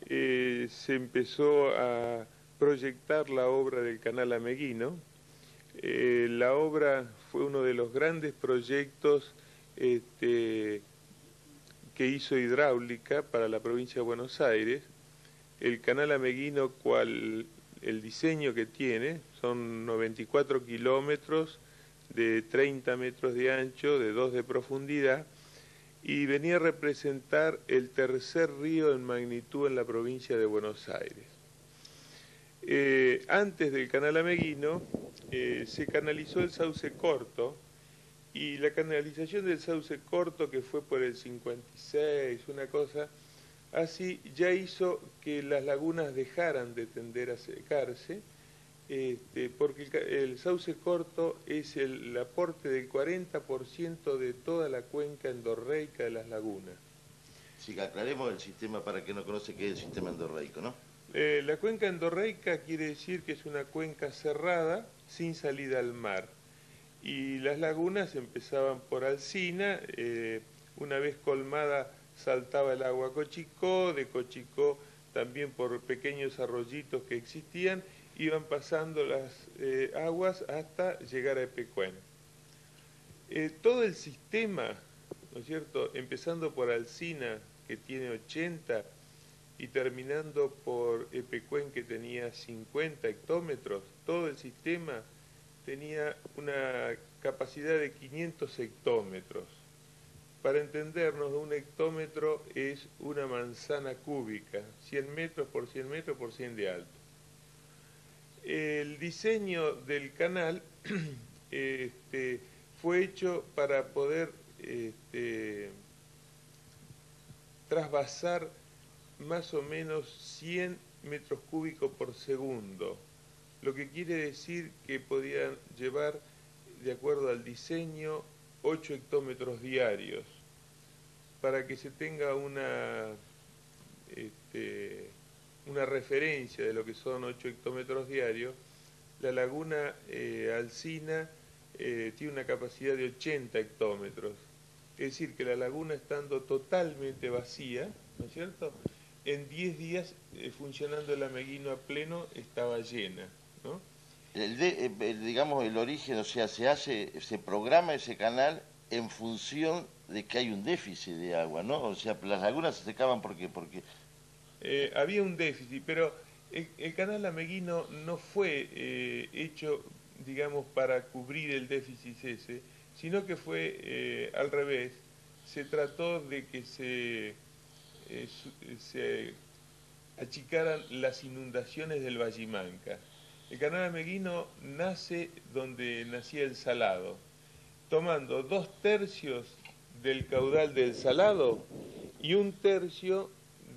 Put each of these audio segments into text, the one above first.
se empezó a proyectar la obra del canal Ameguino. La obra fue uno de los grandes proyectos que hizo Hidráulica para la provincia de Buenos Aires. El canal Ameguino, el diseño que tiene, son 94 kilómetros de 30 metros de ancho, de 2 de profundidad, y venía a representar el tercer río en magnitud en la provincia de Buenos Aires. Antes del canal Ameguino se canalizó el Sauce Corto, y la canalización del Sauce Corto, que fue por el 56, una cosa así, ya hizo que las lagunas dejaran de tender a secarse, porque el Sauce Corto es el aporte del 40% de toda la cuenca endorreica de las lagunas. Sí, aclaremos el sistema para que no conoce qué es el sistema endorreico, ¿no? La cuenca endorreica quiere decir que es una cuenca cerrada sin salida al mar. Y las lagunas empezaban por Alsina, una vez colmada saltaba el agua a Cochicó, de Cochicó también por pequeños arroyitos que existían, iban pasando las aguas hasta llegar a Epecuén. Todo el sistema, ¿no es cierto?, empezando por Alsina, que tiene 80, y terminando por Epecuén, que tenía 50 hectómetros, todo el sistema tenía una capacidad de 500 hectómetros. Para entendernos, un hectómetro es una manzana cúbica, 100 metros por 100 metros por 100 de alto. El diseño del canal fue hecho para poder trasvasar más o menos 100 metros cúbicos por segundo, lo que quiere decir que podían llevar, de acuerdo al diseño, 8 hectómetros diarios. Para que se tenga una referencia de lo que son 8 hectómetros diarios, la laguna Alsina tiene una capacidad de 80 hectómetros. Es decir, que la laguna, estando totalmente vacía, ¿no es cierto?, en 10 días funcionando el Ameguino a pleno, estaba llena, ¿no? Digamos, el origen, o sea, se programa ese canal en función de que hay un déficit de agua, ¿no? O sea, las lagunas se secaban porque había un déficit, pero el canal Ameguino no fue hecho, digamos, para cubrir el déficit ese, sino que fue al revés. Se trató de que se achicaran las inundaciones del Vallimanca. El canal Ameguino nace donde nacía el Salado, tomando 2/3 del caudal del Salado, y 1/3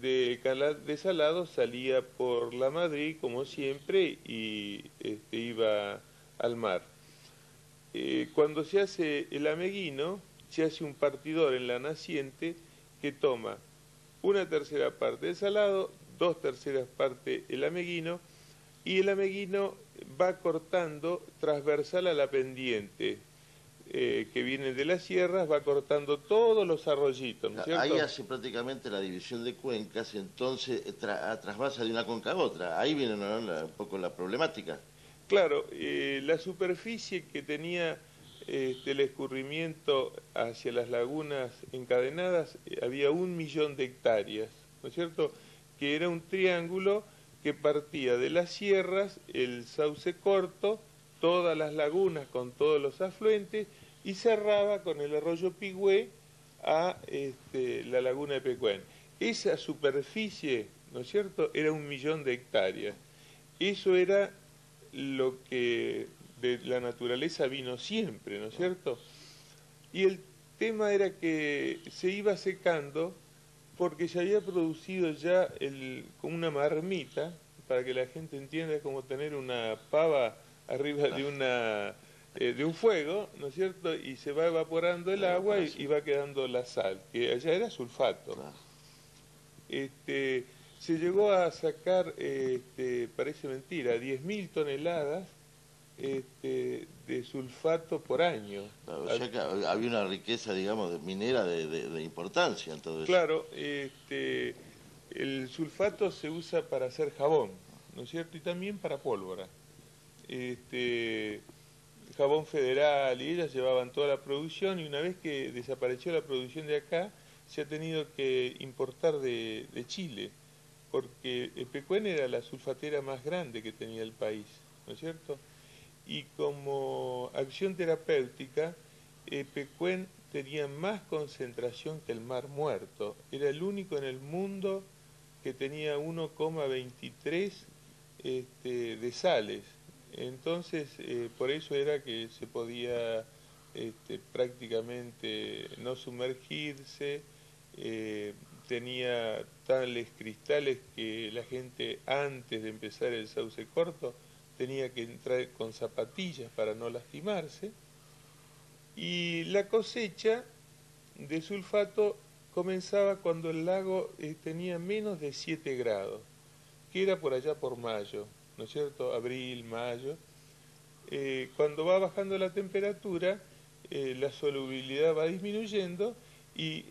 del canal de Salado salía por la Madrid, como siempre, y iba al mar. Cuando se hace el Ameguino, se hace un partidor en la naciente que toma 1/3 parte del Salado, 2/3 parte el Ameguino, y el Ameguino va cortando transversal a la pendiente, que viene de las sierras, va cortando todos los arroyitos, ¿no es cierto? ahí hace prácticamente la división de cuencas, entonces trasvasa de una cuenca a otra. Ahí viene, ¿no?, un poco la problemática. Claro, la superficie que tenía el escurrimiento hacia las lagunas encadenadas, había 1.000.000 de hectáreas, ¿no es cierto?, que era un triángulo que partía de las sierras, el Sauce Corto, todas las lagunas con todos los afluentes, y cerraba con el arroyo Pigüé a la laguna de Pecuén. Esa superficie, ¿no es cierto?, era 1.000.000 de hectáreas. Eso era lo que de la naturaleza vino siempre, ¿no es cierto? Y el tema era que se iba secando porque se había producido ya como una marmita, para que la gente entienda, es como tener una pava arriba de un fuego, ¿no es cierto? Y se va evaporando el agua y va quedando la sal, que allá era sulfato. Se llegó a sacar, parece mentira, 10.000 toneladas de sulfato por año. Claro, o sea que había una riqueza, digamos, minera de importancia en todo eso. Claro, el sulfato se usa para hacer jabón, ¿no es cierto? Y también para pólvora. Jabón Federal y ellas llevaban toda la producción y una vez que desapareció la producción de acá, se ha tenido que importar de Chile, porque Pecuén era la sulfatera más grande que tenía el país, ¿no es cierto? Y como acción terapéutica, Pecuén tenía más concentración que el Mar Muerto. Era el único en el mundo que tenía 1,23 de sales. Entonces, por eso era que se podía prácticamente no sumergirse, tenía tales cristales que la gente antes de empezar el sauce corto tenía que entrar con zapatillas para no lastimarse. Y la cosecha de sulfato comenzaba cuando el lago tenía menos de 7 grados, que era por allá por mayo, ¿no es cierto? Abril, mayo. Cuando va bajando la temperatura, la solubilidad va disminuyendo y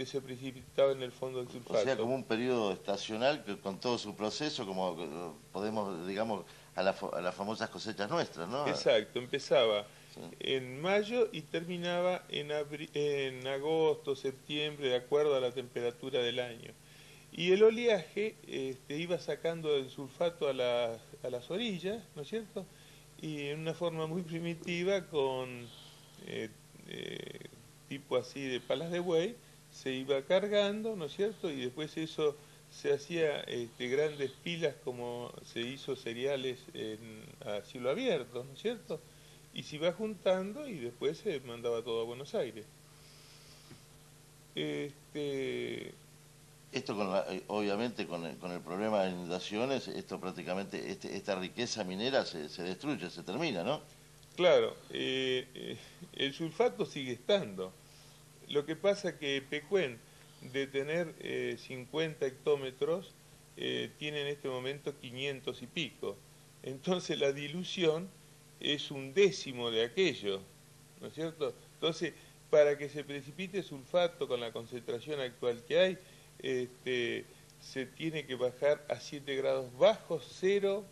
se precipitaba en el fondo del sulfato. O sea, como un periodo estacional que con todo su proceso, como podemos, digamos, a las famosas cosechas nuestras, ¿no? Exacto, empezaba Sí. en mayo y terminaba en agosto, septiembre, de acuerdo a la temperatura del año. Y el oleaje iba sacando el sulfato a las orillas, ¿no es cierto? Y en una forma muy primitiva, con eh, eh, tipo así de palas de buey, se iba cargando, ¿no es cierto? Y después eso se hacía grandes pilas como se hizo cereales a cielo abierto, ¿no es cierto? Y se iba juntando y después se mandaba todo a Buenos Aires. Esto obviamente con el problema de inundaciones, esto prácticamente, esta riqueza minera se destruye, se termina, ¿no? Claro, el sulfato sigue estando. Lo que pasa que Pecuén, de tener 50 hectómetros, tiene en este momento 500 y pico. Entonces la dilución es un décimo de aquello, ¿no es cierto? Entonces, para que se precipite sulfato con la concentración actual que hay, se tiene que bajar a 7 grados bajo cero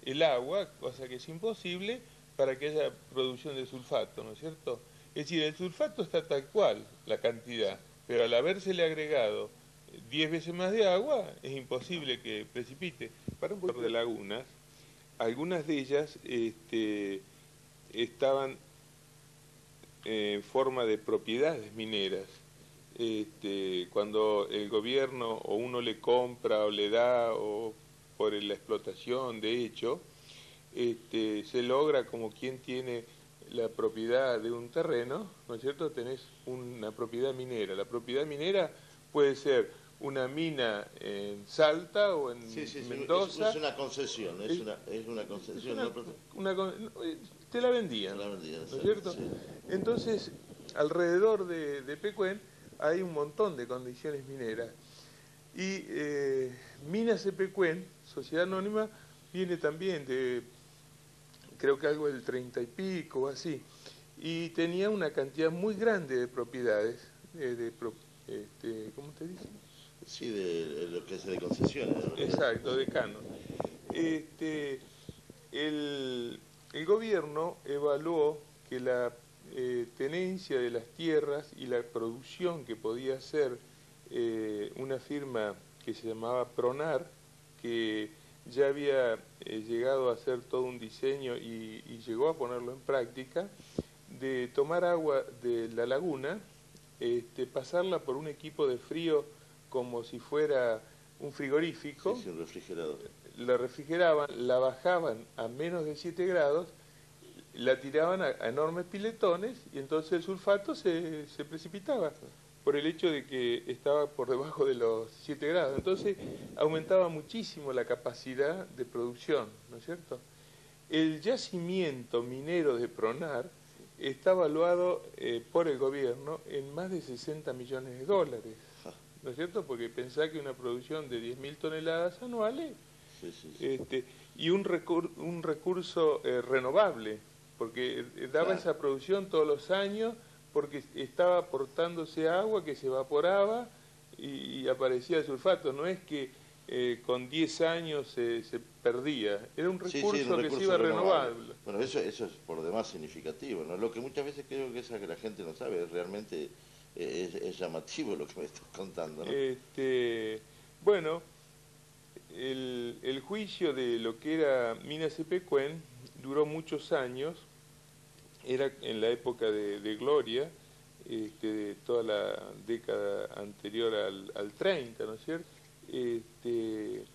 el agua, cosa que es imposible para que haya producción de sulfato, ¿no es cierto? Es decir, el sulfato está tal cual, la cantidad, pero al habérsele agregado 10 veces más de agua, es imposible que precipite. Para un poco de lagunas, algunas de ellas estaban en forma de propiedades mineras. Cuando el gobierno o uno le compra o le da o por la explotación de hecho, se logra como quien tiene la propiedad de un terreno, ¿no es cierto? Tenés una propiedad minera. La propiedad minera puede ser una mina en Salta o en Mendoza. Es una concesión, es una concesión. Te la vendían, ¿no es cierto? Sí. Entonces, alrededor de Pecuén hay un montón de condiciones mineras. Y Minas de Pecuén, Sociedad Anónima, viene también de, creo que algo del 30 y pico o así, y tenía una cantidad muy grande de propiedades, ¿cómo te dije? Sí, de lo que es de concesiones. Exacto, de canon. El gobierno evaluó que la tenencia de las tierras y la producción que podía hacer una firma que se llamaba Pronar, que ya había llegado a hacer todo un diseño y llegó a ponerlo en práctica, de tomar agua de la laguna, pasarla por un equipo de frío como si fuera un frigorífico. Sí, un refrigerador. La refrigeraban, la bajaban a menos de 7 grados, la tiraban a enormes piletones y entonces el sulfato se precipitaba por el hecho de que estaba por debajo de los 7 grados. Entonces aumentaba muchísimo la capacidad de producción, ¿no es cierto? El yacimiento minero de Pronar está evaluado por el gobierno en más de 60 millones de dólares, ¿no es cierto? Porque pensá que una producción de 10.000 toneladas anuales y un recurso renovable, porque daba esa producción todos los años, porque estaba aportándose agua que se evaporaba y aparecía el sulfato. No es que con 10 años se perdía, era un Sí, sí, recurso un que se recurso iba renovable. renovando. Bueno, eso es por demás significativo, ¿no? Lo que muchas veces creo que que la gente no sabe, realmente es llamativo lo que me estás contando, ¿no? Bueno, el juicio de lo que era Minas Epecuén duró muchos años, era en la época de Gloria, de toda la década anterior al 30, ¿no es cierto? Este,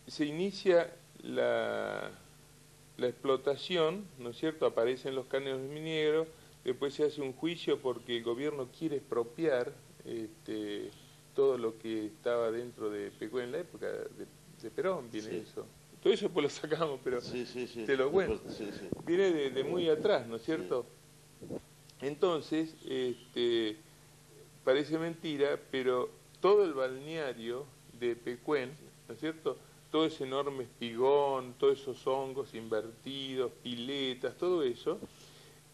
Se inicia la explotación, ¿no es cierto? Aparecen los cánones mineros, después se hace un juicio porque el gobierno quiere expropiar todo lo que estaba dentro de Pecuén en la época de Perón, viene Sí, eso. Todo eso pues lo sacamos, pero sí, sí, sí, te lo después, cuento. sí, sí, Viene de muy atrás, ¿no es sí, cierto? Entonces, parece mentira, pero todo el balneario de Pecuén, ¿no es cierto? Todo ese enorme espigón, todos esos hongos invertidos, piletas, todo eso,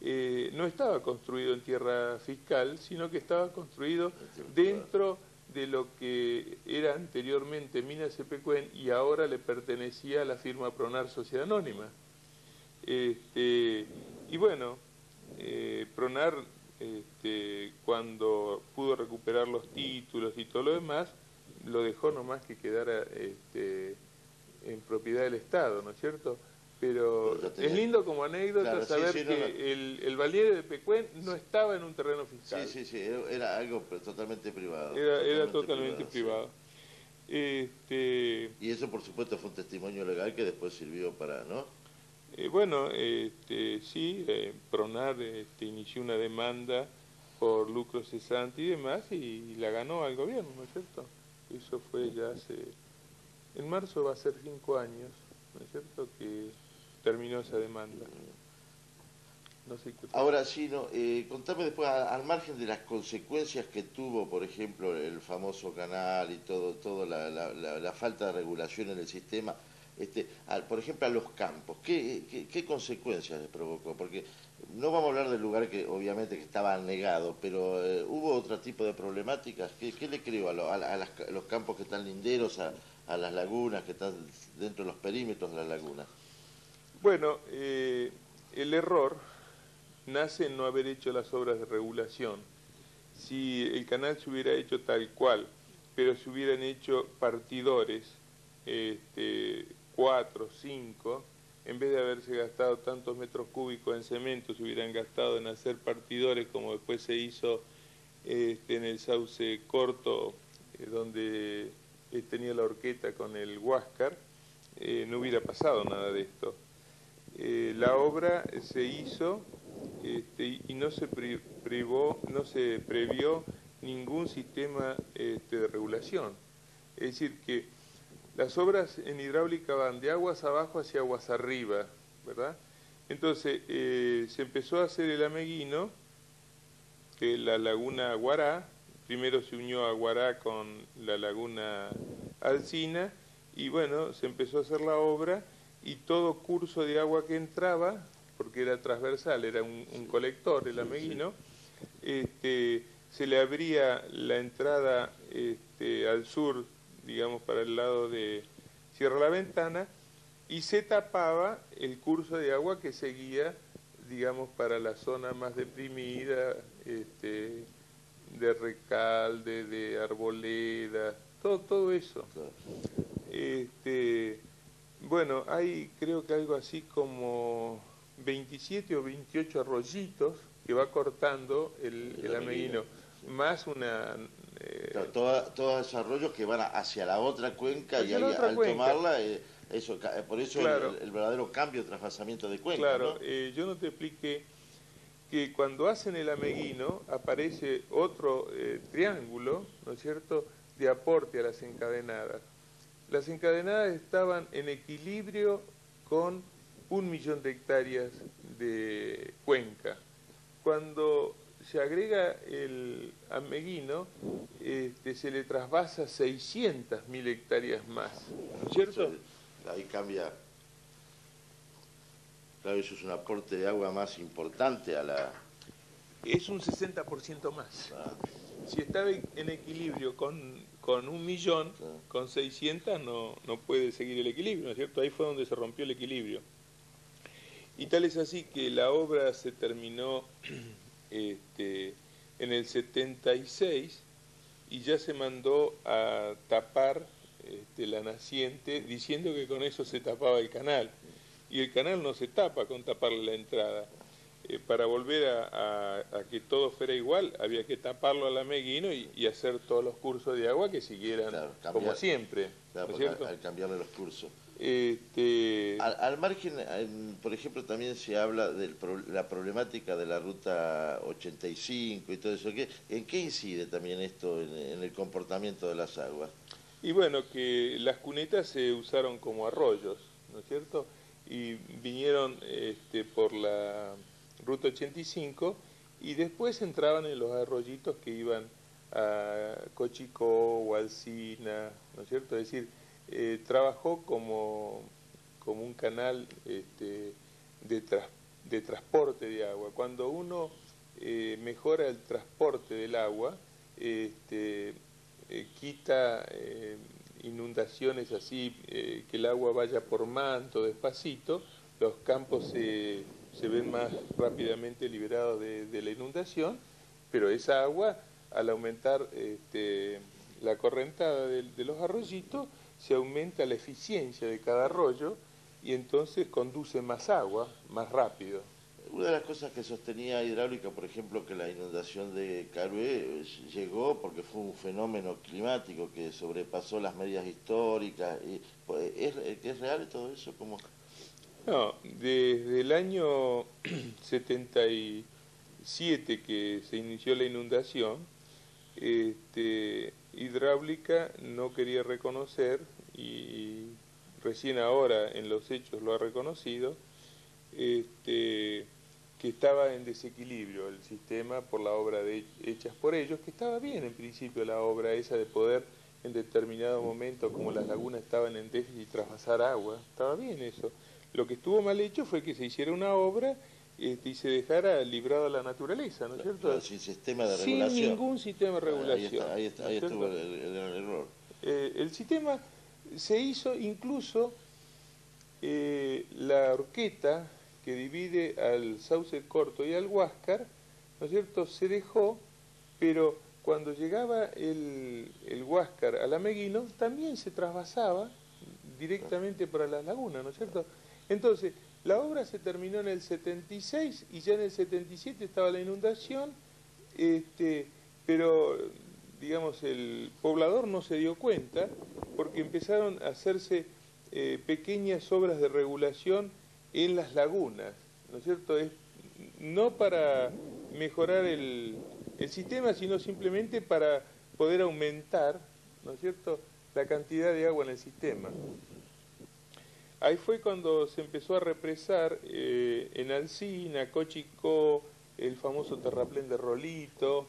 no estaba construido en tierra fiscal, sino que estaba construido en tierra privada. dentro de lo que era anteriormente Minas Epecuén y ahora le pertenecía a la firma Pronar Sociedad Anónima. Y bueno, Pronar, cuando pudo recuperar los títulos y todo lo demás, lo dejó nomás que quedara en propiedad del Estado, ¿no es cierto? Pero Pero ya es tenía, lindo como anécdota claro, sí, saber sí, no, no. que el balneario de Pecuén no estaba en un terreno Sí, fiscal, sí, sí, era algo totalmente privado, era totalmente totalmente privado, sí. privado. Este, Y eso, por supuesto, fue un testimonio legal que después sirvió para, ¿no? Bueno, sí, Pronar inició una demanda por lucro cesante y demás y la ganó al gobierno, ¿no es cierto? Eso fue ya hace, en marzo va a ser 5 años, ¿no es cierto? Que terminó esa demanda. No sé qué otra Ahora cosa. sí, no, contame después, al margen de las consecuencias que tuvo, por ejemplo, el famoso canal y todo la falta de regulación en el sistema, por ejemplo, a los campos, ¿qué consecuencias les provocó? Porque no vamos a hablar del lugar que obviamente que estaba negado, pero hubo otro tipo de problemáticas. ¿Qué le creó a los campos que están linderos, a las lagunas, que están dentro de los perímetros de las lagunas? Bueno, el error nace en no haber hecho las obras de regulación. Si el canal se hubiera hecho tal cual, pero se hubieran hecho partidores, 4, 5, en vez de haberse gastado tantos metros cúbicos en cemento, se hubieran gastado en hacer partidores como después se hizo en el Sauce Corto, donde tenía la horqueta con el Huáscar, no hubiera pasado nada de esto. La obra se hizo y no se no se previó ningún sistema de regulación. Es decir, que las obras en hidráulica van de aguas abajo hacia aguas arriba, ¿verdad? Entonces se empezó a hacer el Ameguino, que la laguna Guará, primero se unió a Guará con la laguna Alsina, y bueno, se empezó a hacer la obra y todo curso de agua que entraba, porque era transversal, era un colector, el Sí, sí. Ameguino, se le abría la entrada al sur, digamos, para el lado de Cierra la Ventana, y se tapaba el curso de agua que seguía, digamos, para la zona más deprimida, de Recalde, de Arboleda, todo eso. Claro. Este, bueno, hay creo que algo así como 27 o 28 arroyitos que va cortando el Ameguino, Ameguino, sí. más una... Claro, todos esos arroyos que van hacia la otra cuenca y hacia la ahí otra al cuenca, tomarla, por eso claro, el verdadero cambio, trasvasamiento de cuenca, claro. ¿no? Yo no te expliqué que cuando hacen el Ameguino aparece otro triángulo, ¿no es cierto?, de aporte a las encadenadas. Las encadenadas estaban en equilibrio con 1 millón de hectáreas de cuenca. Cuando se agrega el Ameguino, se le trasvasa 600.000 hectáreas más, ¿no es O sea, cierto? ahí cambia, claro, eso es un aporte de agua más importante a la... Es un 60% más. si estaba en equilibrio con 1.000.000, Claro. con 600 no puede seguir el equilibrio, ¿no es cierto? Ahí fue donde se rompió el equilibrio. Y tal es así que la obra se terminó este, en el 76 y ya se mandó a tapar la naciente diciendo que con eso se tapaba el canal. Y el canal no se tapa con taparle la entrada. Para volver a que todo fuera igual, había que taparlo al Ameguino y hacer todos los cursos de agua que siguieran Claro, como siempre, claro, ¿no es porque cierto? al cambiarle los cursos. Este, Al margen, por ejemplo, también se habla de la problemática de la ruta 85 y todo eso. ¿En qué incide también esto en el comportamiento de las aguas? y bueno, que las cunetas se usaron como arroyos, ¿no es cierto? Y vinieron por la ruta 85 y después entraban en los arroyitos que iban a Cochicó o Alsina, ¿no es cierto? Es decir, trabajó como un canal de, tras- de transporte de agua. Cuando uno mejora el transporte del agua, quita inundaciones así, que el agua vaya por manto, despacito, los campos se ven más rápidamente liberados de la inundación, pero esa agua, al aumentar la correntada de los arroyitos, se aumenta la eficiencia de cada arroyo y entonces conduce más agua más rápido. Una de las cosas que sostenía Hidráulica, por ejemplo, que la inundación de Carué llegó porque fue un fenómeno climático que sobrepasó las medias históricas. Pues, ¿es real todo eso? ¿Cómo? No, desde el año 77 que se inició la inundación, Hidráulica no quería reconocer, y recién ahora en los hechos lo ha reconocido, que estaba en desequilibrio el sistema por la obra hechas por ellos, que estaba bien en principio la obra esa de poder en determinado momento, como las lagunas estaban en déficit, trasvasar agua, estaba bien eso. Lo que estuvo mal hecho fue que se hiciera una obra y se dejara librado a la naturaleza, ¿no es cierto? Claro, sin sistema de Sin regulación. ningún sistema de Ahí regulación, está, ahí está, ¿no es ahí estuvo cierto? el error. El sistema se hizo incluso la horqueta que divide al Sauce Corto y al Huáscar, ¿no es cierto?, se dejó, pero cuando llegaba el Huáscar al Ameguino, también se trasvasaba directamente para las lagunas, ¿no es cierto? Entonces, la obra se terminó en el 76 y ya en el 77 estaba la inundación, pero digamos el poblador no se dio cuenta porque empezaron a hacerse pequeñas obras de regulación en las lagunas, ¿no es cierto? No para mejorar el sistema, sino simplemente para poder aumentar, ¿no es cierto?, la cantidad de agua en el sistema. Ahí fue cuando se empezó a represar en Alsina, Cochicó, el famoso terraplén de Rolito,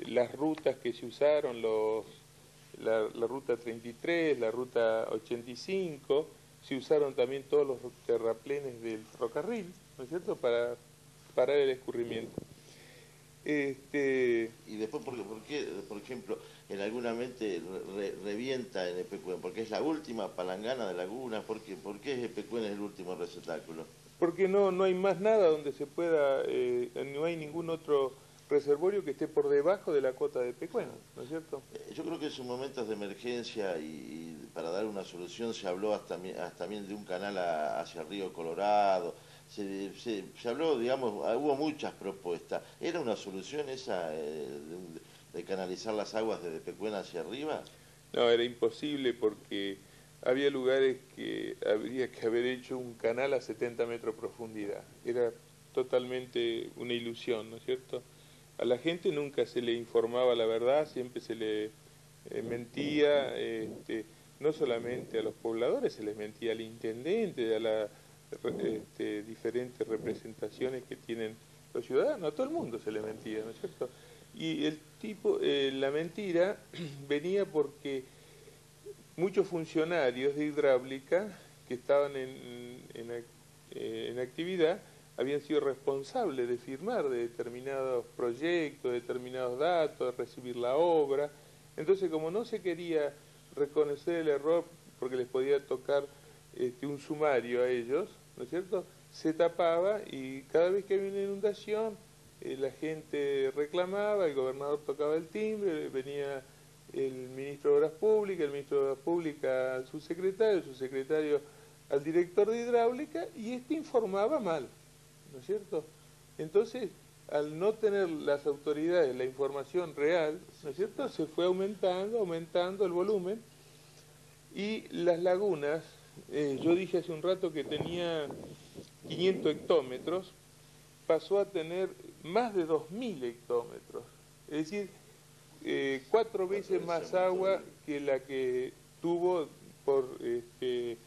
las rutas que se usaron, la ruta 33, la ruta 85, se usaron también todos los terraplenes del ferrocarril, ¿no es cierto?, para parar el escurrimiento. Y después, por ejemplo, en alguna mente revienta en Epecuén? Porque es la última palangana de laguna. ¿Por qué Epecuén es el último receptáculo? Porque no hay más nada donde se pueda, no hay ningún otro reservorio que esté por debajo de la cota de Pecuén, ¿no es cierto? Yo creo que en sus momentos de emergencia y para dar una solución se habló hasta también de un canal hacia el río Colorado. Se habló, digamos, hubo muchas propuestas. ¿Era una solución esa de canalizar las aguas desde Pecuén hacia arriba? No, era imposible porque había lugares que habría que haber hecho un canal a 70 metros de profundidad. Era totalmente una ilusión, ¿no es cierto? A la gente nunca se le informaba la verdad, siempre se le mentía, no solamente a los pobladores, se les mentía al intendente, a las diferentes representaciones que tienen los ciudadanos, a todo el mundo se le mentía, ¿no es cierto? Y la mentira venía porque muchos funcionarios de hidráulica que estaban en actividad habían sido responsables de firmar de determinados proyectos, de determinados datos, de recibir la obra. Entonces, como no se quería reconocer el error porque les podía tocar un sumario a ellos, ¿no es cierto?, se tapaba y cada vez que había una inundación, la gente reclamaba, el gobernador tocaba el timbre, venía el ministro de Obras Públicas, el ministro de Obras Públicas al subsecretario, el subsecretario al director de hidráulica, y este informaba mal, ¿no es cierto? Entonces, al no tener las autoridades la información real, ¿no es cierto?, se fue aumentando el volumen, y las lagunas, yo dije hace un rato que tenía 500 hectómetros, pasó a tener más de 2000 hectómetros, es decir, 4 veces más agua que la que tuvo por el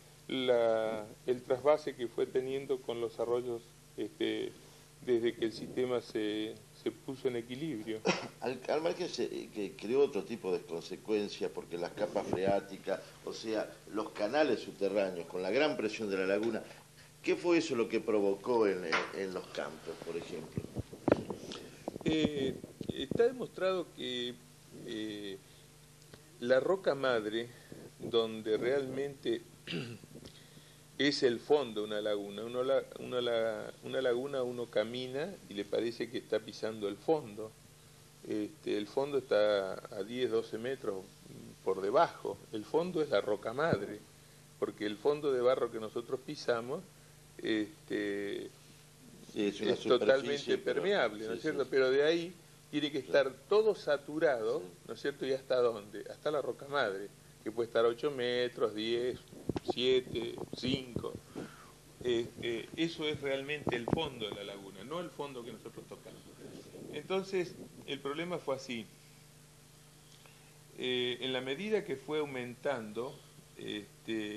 trasvase que fue teniendo con los arroyos desde que el sistema se puso en equilibrio. Al margen que creó otro tipo de consecuencias, porque las capas freáticas, o sea, los canales subterráneos, con la gran presión de la laguna, ¿qué fue eso lo que provocó en los campos, por ejemplo? Está demostrado que la roca madre, donde realmente es el fondo de una laguna, una laguna uno camina y le parece que está pisando el fondo. El fondo está a 10, 12 metros por debajo. El fondo es la roca madre, porque el fondo de barro que nosotros pisamos Sí, es totalmente permeable, ¿no es cierto? Pero de ahí tiene que estar todo saturado, ¿no es cierto? ¿Y hasta dónde? Hasta la roca madre, que puede estar 8 metros, 10, 7, 5. Eso es realmente el fondo de la laguna, no el fondo que nosotros tocamos. Entonces, el problema fue así. En la medida que fue aumentando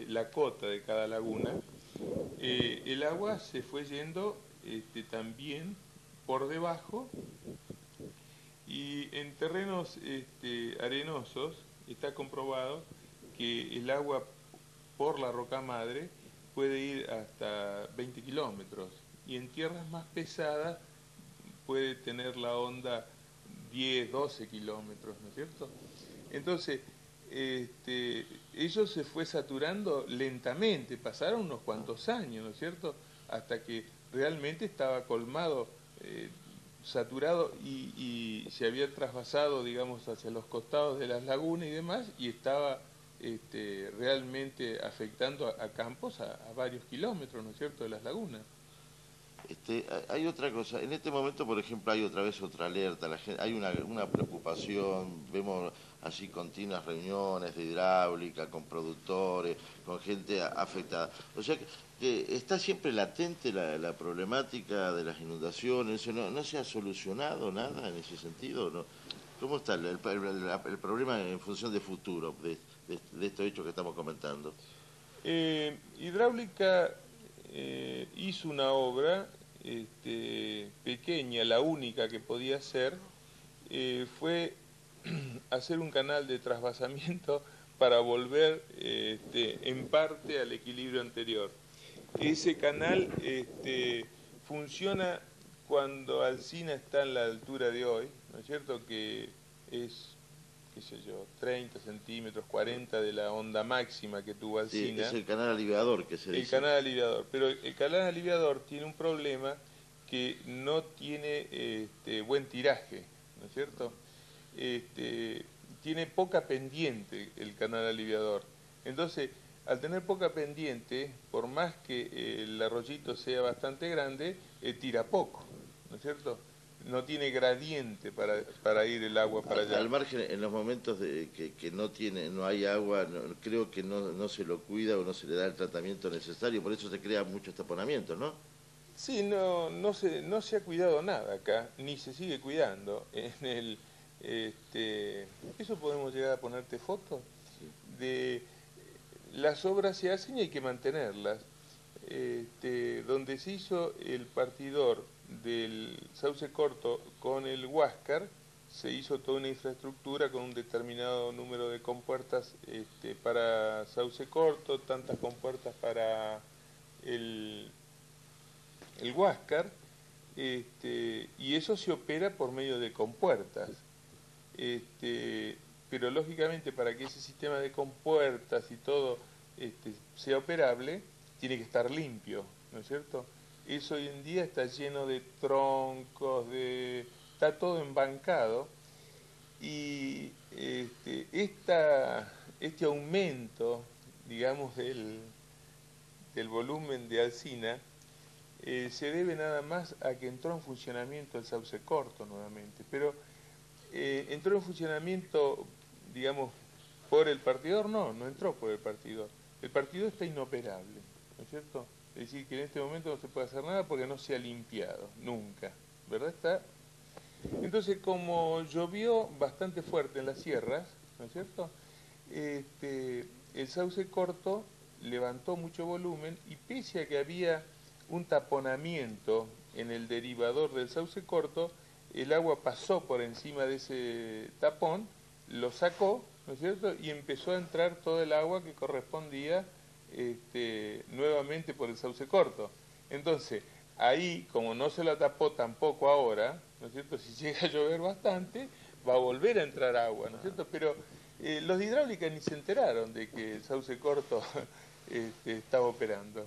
la cota de cada laguna, el agua se fue yendo también por debajo, y en terrenos arenosos está comprobado que el agua por la roca madre puede ir hasta 20 kilómetros, y en tierras más pesadas puede tener la onda 10, 12 kilómetros, ¿no es cierto? Entonces, ello se fue saturando lentamente, pasaron unos cuantos años, ¿no es cierto?, hasta que realmente estaba colmado, saturado, y se había trasvasado, digamos, hacia los costados de las lagunas y demás, y estaba realmente afectando a campos a varios kilómetros, ¿no es cierto?, de las lagunas. Hay otra cosa, en este momento, por ejemplo, hay otra vez otra alerta, hay una preocupación, vemos así continuas reuniones de hidráulica con productores, con gente afectada. O sea que está siempre latente la problemática de las inundaciones, ¿eso no se ha solucionado nada en ese sentido? ¿No? ¿Cómo está el problema en función de futuro, de estos hechos que estamos comentando? Hidráulica hizo una obra pequeña, la única que podía hacer, fue hacer un canal de trasvasamiento para volver en parte al equilibrio anterior. Ese canal funciona cuando Alsina está en la altura de hoy, ¿no es cierto?, que es, qué sé yo, 30 centímetros, 40 de la onda máxima que tuvo Sí, Alsina. es el canal aliviador que se El dice. canal aliviador, pero el canal aliviador tiene un problema, que no tiene buen tiraje, ¿no es cierto? Tiene poca pendiente el canal aliviador. Entonces, al tener poca pendiente, por más que el arroyito sea bastante grande, tira poco, ¿no es cierto? No tiene gradiente para ir el agua para allá. Al margen, en los momentos de que no hay agua, creo que no se lo cuida o no se le da el tratamiento necesario, por eso se crea muchos taponamientos, ¿no? Sí, no se ha cuidado nada acá, ni se sigue cuidando. Eso podemos llegar a ponerte fotos de las obras se hacen y hay que mantenerlas. Donde se hizo el partidor del Sauce Corto con el Huáscar, se hizo toda una infraestructura con un determinado número de compuertas para Sauce Corto, tantas compuertas para el el Huáscar, y eso se opera por medio de compuertas. Pero lógicamente para que ese sistema de compuertas y todo sea operable, tiene que estar limpio, ¿no es cierto? Eso hoy en día está lleno de troncos, está todo embancado, y este aumento, digamos, del volumen de Alsina, se debe nada más a que entró en funcionamiento el sauce corto nuevamente, pero entró en funcionamiento, digamos, por el partidor. No entró por el partidor está inoperable, ¿no es cierto? Es decir, que en este momento no se puede hacer nada porque no se ha limpiado, nunca, ¿verdad? Entonces, como llovió bastante fuerte en las sierras, ¿no es cierto? El sauce corto levantó mucho volumen, y pese a que había un taponamiento en el derivador del sauce corto, el agua pasó por encima de ese tapón, lo sacó, ¿no es cierto?, y empezó a entrar todo el agua que correspondía nuevamente por el sauce corto. Entonces, ahí, como no se la tapó tampoco ahora, ¿no es cierto?, si llega a llover bastante, va a volver a entrar agua, ¿no es cierto? Pero los de hidráulica ni se enteraron de que el sauce corto estaba operando.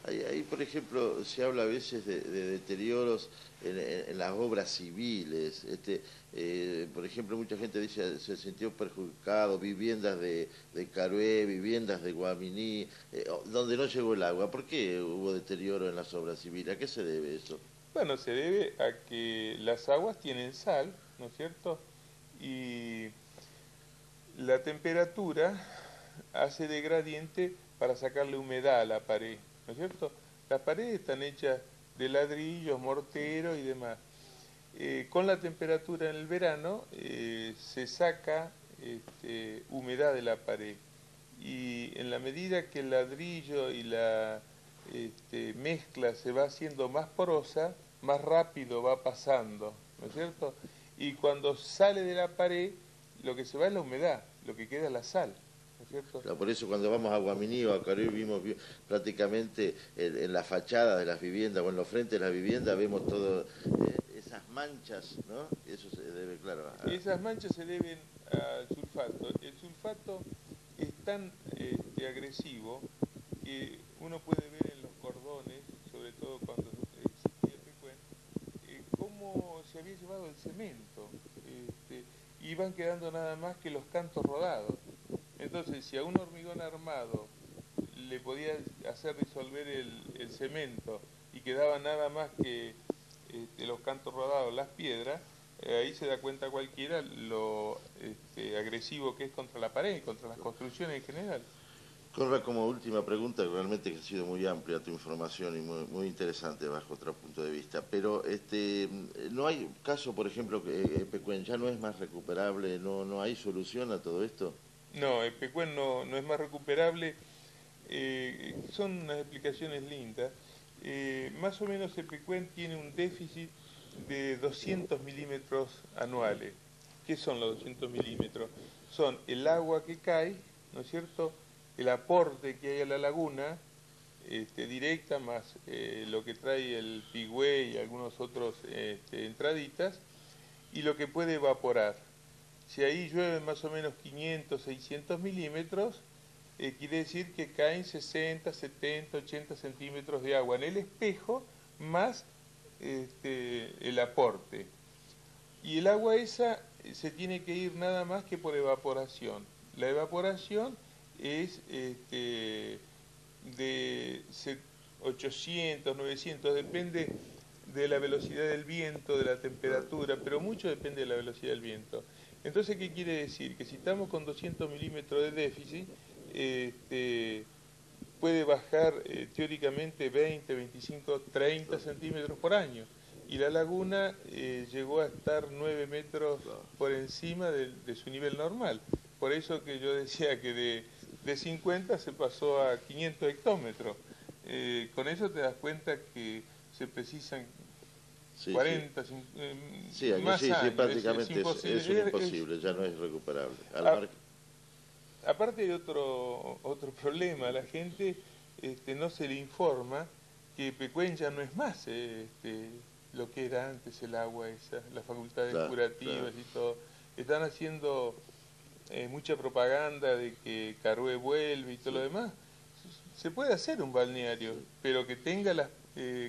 Ahí, por ejemplo, se habla a veces de deterioros en las obras civiles. Por ejemplo, mucha gente dice se sintió perjudicado, viviendas de Carué, viviendas de Guaminí, donde no llegó el agua. ¿Por qué hubo deterioro en las obras civiles? ¿A qué se debe eso? Bueno, se debe a que las aguas tienen sal, ¿no es cierto? Y la temperatura hace de gradiente para sacarle humedad a la pared, ¿no es cierto? Las paredes están hechas de ladrillos, morteros y demás. Con la temperatura en el verano se saca humedad de la pared, y en la medida que el ladrillo y la mezcla se va haciendo más porosa, más rápido va pasando, ¿no es cierto? Y cuando sale de la pared, lo que se va es la humedad, lo que queda es la sal, ¿no es cierto? Claro, por eso cuando vamos a Guaminí o a Carué vimos prácticamente en la fachada de las viviendas o en los frentes de las viviendas vemos todo esas manchas, ¿no? Eso se debe, claro. Esas manchas se deben al sulfato. El sulfato es tan agresivo que uno puede ver en los cordones, sobre todo cuando existía el Pecuén, cómo se había llevado el cemento, y van quedando nada más que los cantos rodados. Entonces, si a un hormigón armado le podía hacer disolver el cemento y quedaba nada más que los cantos rodados, las piedras, ahí se da cuenta cualquiera lo agresivo que es contra la pared y contra las construcciones en general. Conrad, como última pregunta, realmente que ha sido muy amplia tu información y muy interesante bajo otro punto de vista, pero ¿no hay caso, por ejemplo, que Pecuén ya no es más recuperable, no hay solución a todo esto? No, el Pecuén no es más recuperable. Son unas explicaciones lindas. Más o menos el Pecuén tiene un déficit de 200 milímetros anuales. ¿Qué son los 200 milímetros? Son el agua que cae, ¿no es cierto?, el aporte que hay a la laguna directa, más lo que trae el pigüé y algunos otros entraditas, y lo que puede evaporar. Si ahí llueve más o menos 500, 600 milímetros, quiere decir que caen 60, 70, 80 centímetros de agua en el espejo, más el aporte. Y el agua esa se tiene que ir nada más que por evaporación. La evaporación es de 800, 900, depende de la velocidad del viento, de la temperatura, pero mucho depende de la velocidad del viento. Entonces, ¿qué quiere decir? Que si estamos con 200 milímetros de déficit, puede bajar teóricamente 20, 25, 30 centímetros por año. Y la laguna llegó a estar 9 metros por encima de su nivel normal. Por eso que yo decía que de 50 se pasó a 500 hectómetros. Con eso te das cuenta que se precisan 40, más años. Sí, prácticamente es imposible, ya no es recuperable. Aparte hay otro problema, la gente no se le informa que Pecuén ya no es más lo que era antes el agua esa, las facultades Claro, curativas claro. y todo. Están haciendo mucha propaganda de que Carué vuelve y todo lo Sí, demás. Se puede hacer un balneario, sí. pero que tenga las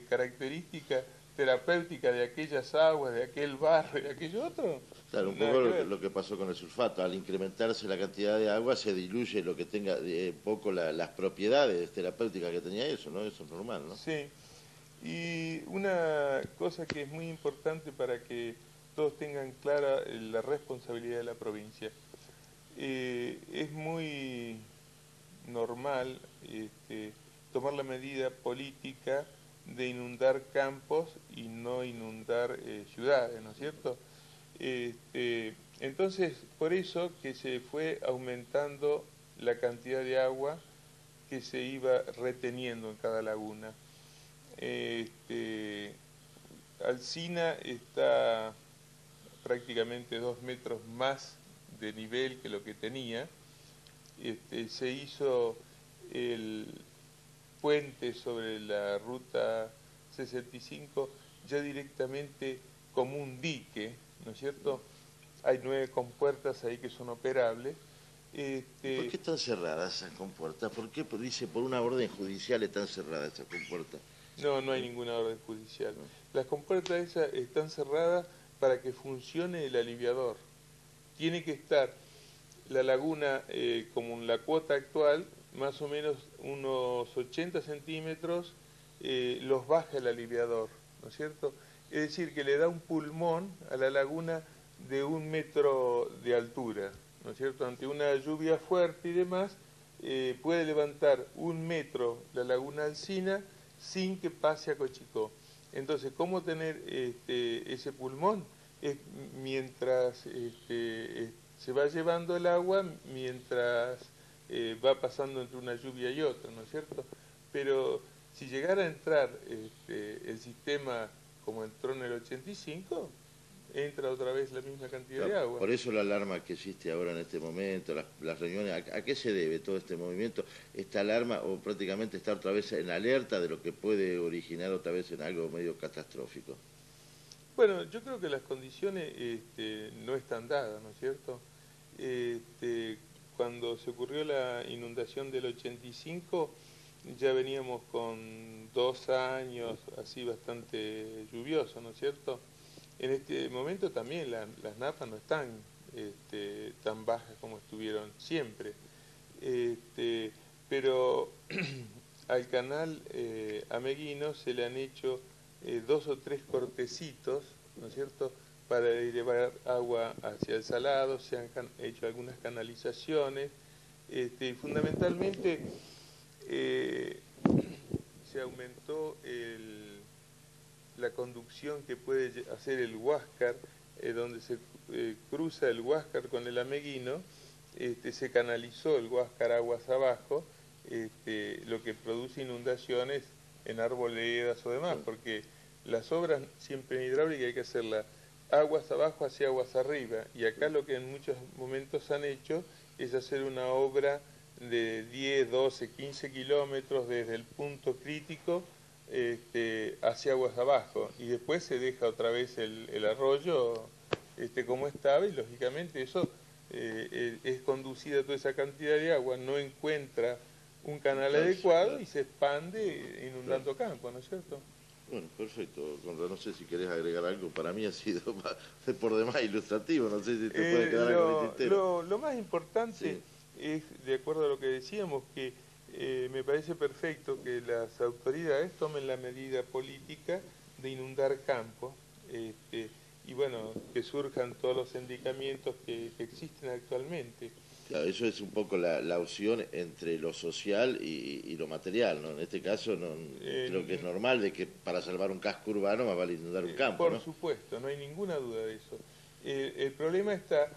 características terapéuticas de aquellas aguas, de aquel barro y de aquello otro, Claro, un nada poco que ver. lo que pasó con el sulfato. Al incrementarse la cantidad de agua se diluye lo que tenga poco las propiedades terapéuticas que tenía eso, ¿no? Eso es normal, ¿no? Sí, y una cosa que es muy importante para que todos tengan clara la responsabilidad de la provincia. Es muy normal tomar la medida política de inundar campos y no inundar ciudades, ¿no es cierto? Entonces, por eso que se fue aumentando la cantidad de agua que se iba reteniendo en cada laguna. Este, Alsina está prácticamente 2 metros más de nivel que lo que tenía. Se hizo el puente sobre la ruta 65 ya directamente como un dique, ¿no es cierto? Hay 9 compuertas ahí que son operables. ¿Y por Este, qué están cerradas esas compuertas? ¿Por qué dice por una orden judicial están cerradas esas compuertas? no, no hay ¿No? ninguna orden judicial. ¿No? Las compuertas esas están cerradas para que funcione el aliviador. Tiene que estar la laguna, como en la cuota actual, más o menos unos 80 centímetros, los baja el aliviador, ¿no es cierto? Es decir, que le da un pulmón a la laguna de 1 metro de altura, ¿no es cierto? Ante una lluvia fuerte y demás, puede levantar 1 metro la laguna Alsina sin que pase a Cochicó. Entonces, ¿cómo tener ese pulmón? Es mientras se va llevando el agua, mientras va pasando entre una lluvia y otra, ¿no es cierto? Pero si llegara a entrar el sistema como entró en el 85, entra otra vez la misma cantidad de Claro, agua. por eso la alarma que existe ahora en este momento, las reuniones, ¿a qué se debe todo este movimiento? Esta alarma o prácticamente está otra vez en alerta de lo que puede originar otra vez en algo medio catastrófico. Bueno, yo creo que las condiciones no están dadas, ¿no es cierto? Este, Cuando se ocurrió la inundación del 85, ya veníamos con 2 años así bastante lluviosos, ¿no es cierto? En este momento también las napas no están tan bajas como estuvieron siempre. Este, pero al canal Ameguino se le han hecho 2 o 3 cortecitos, ¿no es cierto?, para llevar agua hacia el salado. Se han hecho algunas canalizaciones, y fundamentalmente eh, se aumentó la conducción que puede hacer el Huáscar, donde se cruza el Huáscar con el Ameguino. Se canalizó el Huáscar aguas abajo, lo que produce inundaciones en arboledas o demás, Claro. porque las obras siempre en hidráulica hay que hacerlas aguas abajo hacia aguas arriba, y acá lo que en muchos momentos han hecho es hacer una obra de 10, 12, 15 kilómetros desde el punto crítico hacia aguas abajo, y después se deja otra vez el arroyo como estaba, y lógicamente eso es conducida toda esa cantidad de agua, no encuentra un canal Cauce, adecuado claro, y se expande claro. inundando campo, ¿no es cierto? Bueno, perfecto, Conrad, no sé si querés agregar algo, para mí ha sido por demás ilustrativo, no sé si te puede quedar algo en el tintero. Lo más importante Sí, es, de acuerdo a lo que decíamos, que me parece perfecto que las autoridades tomen la medida política de inundar campos, y bueno, que surjan todos los indicamientos que existen actualmente. claro, eso es un poco la opción entre lo social y lo material, ¿no? En este caso no, creo que es Eh, normal de que para salvar un casco urbano más vale inundar un campo, por ¿no? supuesto, no hay ninguna duda de eso. El problema está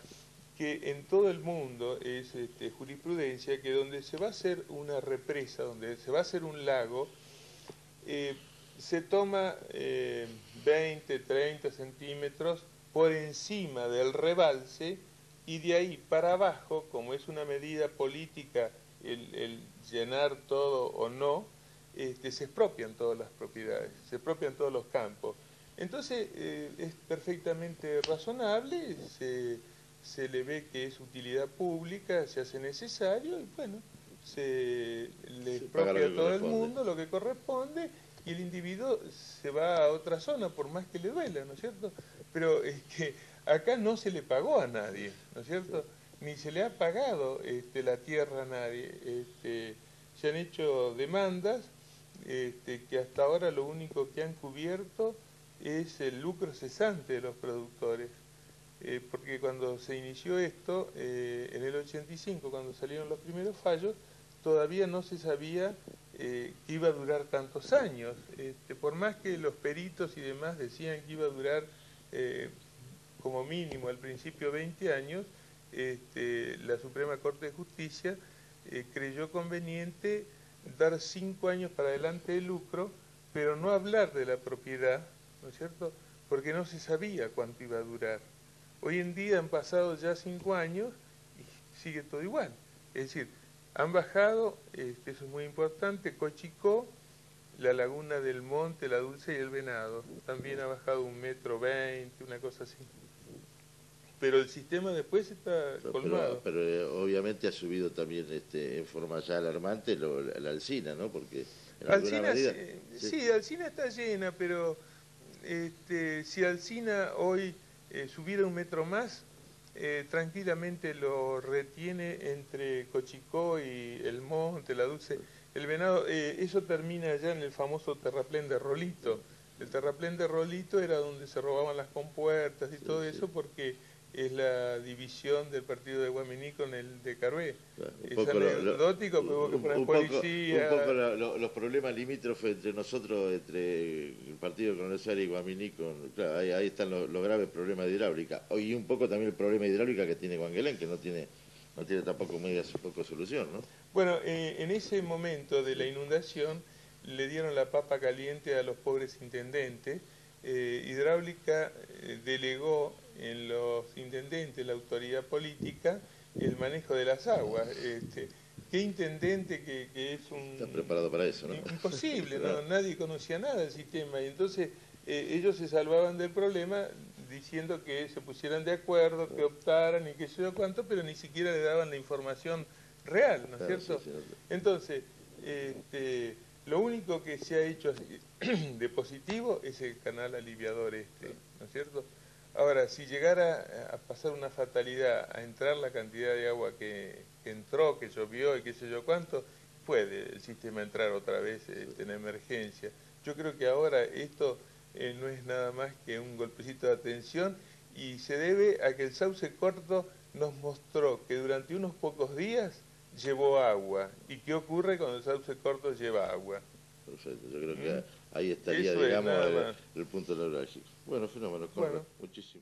que en todo el mundo es jurisprudencia que donde se va a hacer una represa, donde se va a hacer un lago, eh, se toma 20, 30 centímetros por encima del rebalse, y de ahí para abajo, como es una medida política el llenar todo o no, se expropian todas las propiedades, se expropian todos los campos. Entonces es perfectamente razonable, se le ve que es utilidad pública, se hace necesario y bueno, se le expropia a todo el mundo lo que corresponde y el individuo se va a otra zona por más que le duela, ¿no es cierto? Pero es que acá no se le pagó a nadie, ¿no es cierto? Ni se le ha pagado la tierra a nadie. Se han hecho demandas que hasta ahora lo único que han cubierto es el lucro cesante de los productores. Porque cuando se inició esto, en el 85, cuando salieron los primeros fallos, todavía no se sabía que iba a durar tantos años. Por más que los peritos y demás decían que iba a durar como mínimo al principio 20 años, la Suprema Corte de Justicia creyó conveniente dar 5 años para adelante de lucro, pero no hablar de la propiedad, ¿no es cierto?, porque no se sabía cuánto iba a durar. Hoy en día han pasado ya 5 años y sigue todo igual. Es decir, han bajado, eso es muy importante, Cochicó, la Laguna del Monte, la Dulce y el Venado. También ha bajado 1,20 m, una cosa así. Pero el sistema después está colmado. Pero obviamente ha subido también en forma ya alarmante la Alsina, ¿no? Porque en Alsina, medida, sí, Alsina está llena, pero si Alsina hoy subiera 1 metro más, tranquilamente lo retiene entre Cochicó y el Monte, la Dulce, el Venado. Eso termina ya en el famoso terraplén de Rolito. El terraplén de Rolito era donde se robaban las compuertas y todo eso porque es la división del partido de Guaminí con el de Carué. Es anecdótico, pero hubo que poner policía. Un poco los problemas limítrofes entre nosotros, entre el partido de Coronel Suárez y Guaminí, claro, ahí están los graves problemas de hidráulica. Y un poco también el problema de hidráulica que tiene Guanguelén, que no tiene tampoco poco solución, ¿no? Bueno, en ese momento de la inundación le dieron la papa caliente a los pobres intendentes. Hidráulica delegó en los intendentes, la autoridad política, el manejo de las aguas. ¿Qué intendente que es un... Está preparado para eso, ¿no? Imposible, ¿no? Nadie conocía nada del sistema. Y entonces ellos se salvaban del problema diciendo que se pusieran de acuerdo, que optaran y qué sé yo cuánto, pero ni siquiera le daban la información real, ¿no es cierto? Sí, sí. Entonces, lo único que se ha hecho de positivo es el canal aliviador ¿no es cierto? Ahora, si llegara a pasar una fatalidad, a entrar la cantidad de agua que entró, que llovió y qué sé yo cuánto, puede el sistema entrar otra vez en emergencia. Yo creo que ahora esto no es nada más que un golpecito de atención y se debe a que el sauce corto nos mostró que durante unos pocos días llevó agua. ¿Y qué ocurre cuando el sauce corto lleva agua? Perfecto, yo creo que ahí estaría, digamos, el punto neurálgico. Bueno, fenómeno, muchísimo.